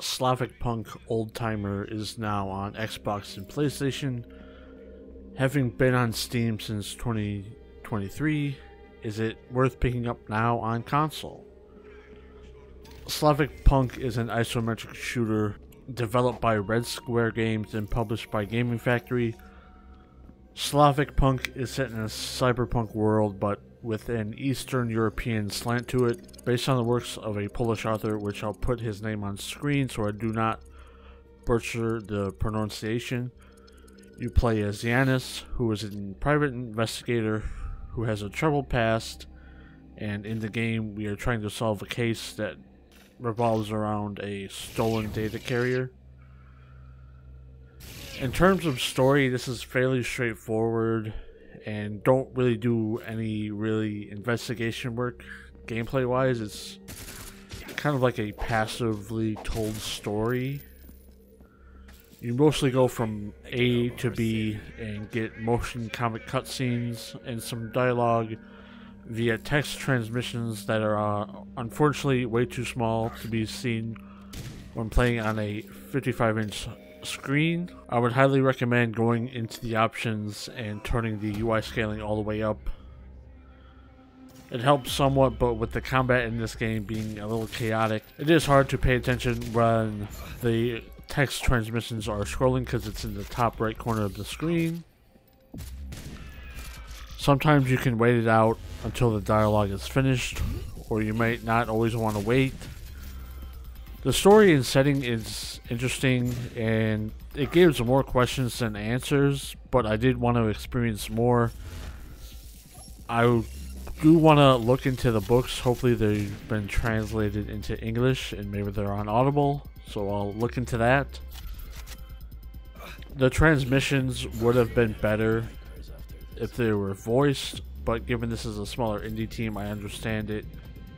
SlavicPunk Oldtimer is now on Xbox and PlayStation. Having been on Steam since 2023, is it worth picking up now on console? SlavicPunk is an isometric shooter developed by Red Square Games and published by Gaming Factory. SlavicPunk is set in a cyberpunk world, but with an Eastern European slant to it, based on the works of a Polish author, which I'll put his name on screen so I do not butcher the pronunciation. You play as Yanis, who is a private investigator who has a troubled past, and in the game we are trying to solve a case that revolves around a stolen data carrier. In terms of story, this is fairly straightforward and don't really do any really investigation work. Gameplay wise, it's kind of like a passively told story. You mostly go from A to B and get motion comic cutscenes and some dialogue via text transmissions that are unfortunately way too small to be seen when playing on a 55-inch screen. I would highly recommend going into the options and turning the UI scaling all the way up. It helps somewhat, but with the combat in this game being a little chaotic, it is hard to pay attention when the text transmissions are scrolling because it's in the top right corner of the screen. Sometimes you can wait it out until the dialogue is finished, or you might not always want to wait. The story and setting is interesting, and it gives more questions than answers, but I did want to experience more. I do want to look into the books. Hopefully they've been translated into English, and maybe they're on Audible, so I'll look into that. The transmissions would have been better if they were voiced, but given this is a smaller indie team, I understand it.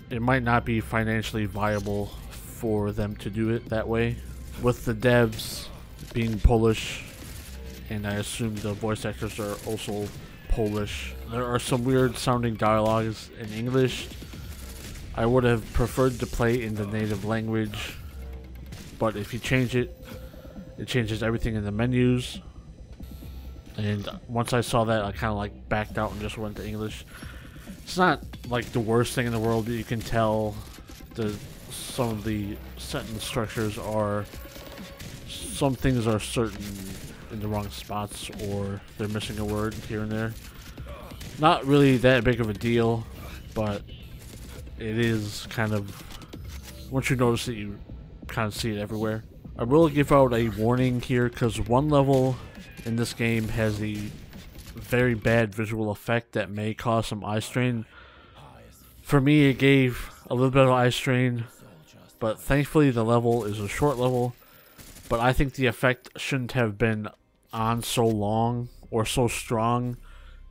It might not be financially viable for them to do it that way. With the devs being Polish, and I assume the voice actors are also Polish, there are some weird sounding dialogues in English. I would have preferred to play in the native language, but if you change it, it changes everything in the menus. And once I saw that, I kind of like backed out and just went to English. It's not like the worst thing in the world, but you can tell some of the sentence structures are, some things are certain in the wrong spots, or they're missing a word here and there. Not really that big of a deal, but it is kind of, once you notice it, you kind of see it everywhere. I will give out a warning here, because one level in this game has a very bad visual effect that may cause some eye strain. For me, it gave a little bit of eye strain, but thankfully the level is a short level. But I think the effect shouldn't have been on so long or so strong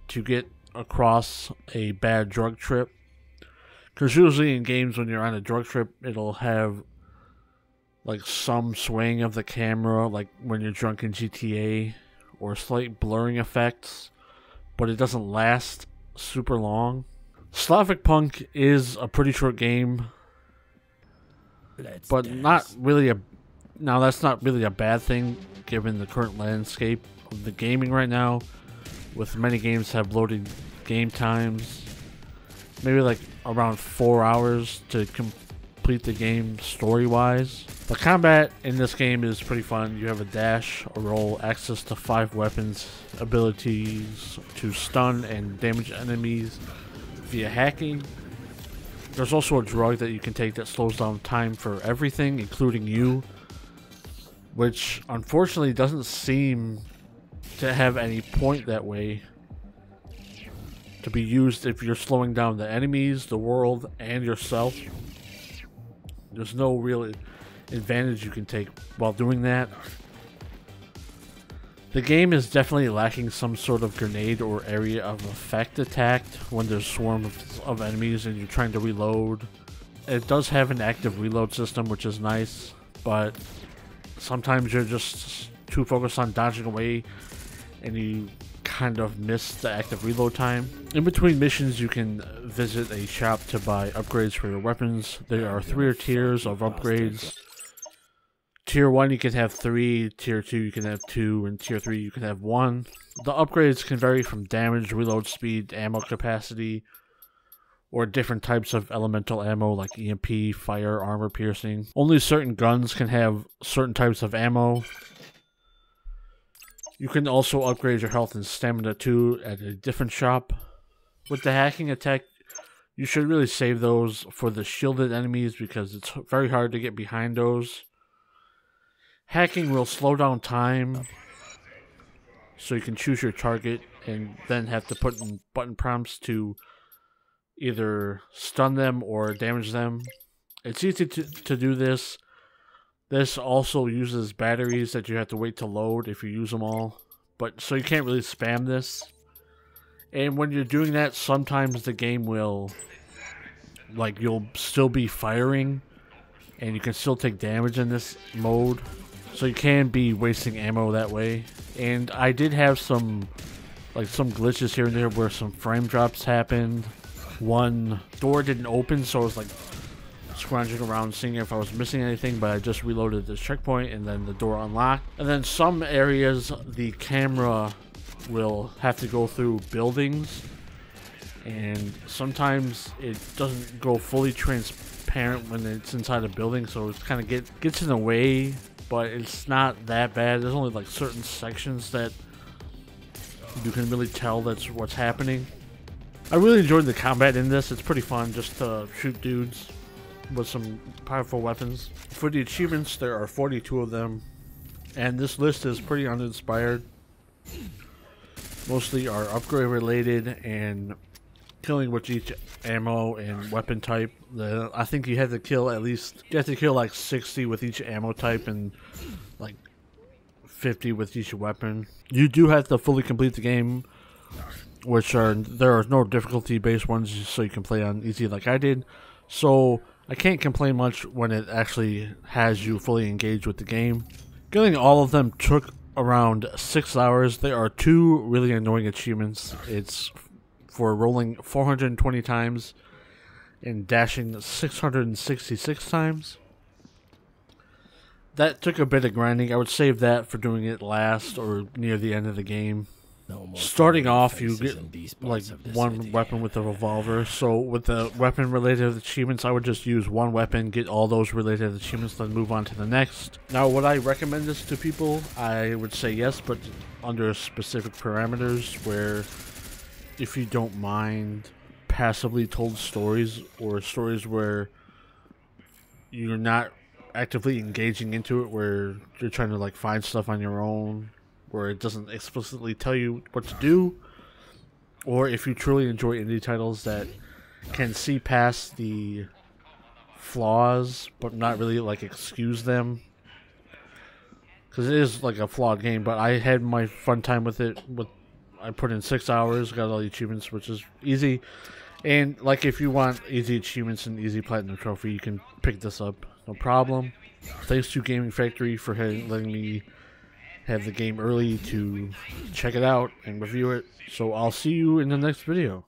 to get across a bad drug trip. Because usually in games when you're on a drug trip, it'll have like some swaying of the camera, like when you're drunk in GTA, or slight blurring effects, but it doesn't last super long. SlavicPunk is a pretty short game, but not really a, now that's not really a bad thing given the current landscape of the gaming right now, with many games have loading game times, maybe like around 4 hours to complete the game story wise. The combat in this game is pretty fun. You have a dash, a roll, access to 5 weapons, abilities to stun and damage enemies via hacking. There's also a drug that you can take that slows down time for everything, including you, which unfortunately doesn't seem to have any point that way to be used if you're slowing down the enemies, the world, and yourself. There's no real advantage you can take while doing that. The game is definitely lacking some sort of grenade or area of effect attacked when there's swarms of enemies and you're trying to reload. It does have an active reload system, which is nice, but sometimes you're just too focused on dodging away and you kind of miss the active reload time. In between missions, you can visit a shop to buy upgrades for your weapons. There are 3 tiers of upgrades. Tier 1 you can have 3, Tier 2 you can have 2, and Tier 3 you can have 1. The upgrades can vary from damage, reload speed, ammo capacity, or different types of elemental ammo like EMP, fire, armor piercing. Only certain guns can have certain types of ammo. You can also upgrade your health and stamina too at a different shop. With the hacking attack, you should really save those for the shielded enemies because it's very hard to get behind those. Hacking will slow down time, so you can choose your target and then have to put in button prompts to either stun them or damage them. It's easy to do this. This also uses batteries that you have to wait to load if you use them all, but so you can't really spam this. And when you're doing that, sometimes the game will, like, you'll still be firing and you can still take damage in this mode. So you can be wasting ammo that way. And I did have some glitches here and there where some frame drops happened. One door didn't open, so I was like scrounging around seeing if I was missing anything, but I just reloaded this checkpoint and then the door unlocked. And then some areas the camera will have to go through buildings, and sometimes it doesn't go fully transparent when it's inside a building, so it kind of gets in the way, but it's not that bad. There's only like certain sections that you can really tell that's what's happening. I really enjoyed the combat in this. It's pretty fun just to shoot dudes with some powerful weapons. For the achievements, there are 42 of them, and this list is pretty uninspired. Mostly are upgrade related and killing with each ammo and weapon type. I think you have to kill like 60 with each ammo type and like 50 with each weapon. You do have to fully complete the game, there are no difficulty based ones, so you can play on easy like I did. So I can't complain much when it actually has you fully engaged with the game. Getting all of them took around 6 hours. There are 2 really annoying achievements. It's for rolling 420 times and dashing 666 times. That took a bit of grinding. I would save that for doing it last or near the end of the game. Starting off, you get like one weapon with a revolver. So with the weapon related achievements, I would just use one weapon, get all those related achievements, then move on to the next. Now, would I recommend this to people? I would say yes, but under specific parameters, where if you don't mind passively told stories or stories where you're not actively engaging into it, where you're trying to like find stuff on your own, where it doesn't explicitly tell you what to do, or if you truly enjoy indie titles that can see past the flaws but not really like excuse them, because it is like a flawed game. But I had my fun time with it. I put in 6 hours, got all the achievements, which is easy. And like if you want easy achievements and easy platinum trophy, you can pick this up, no problem. Thanks to Gaming Factory for letting me have the game early to check it out and review it. So I'll see you in the next video.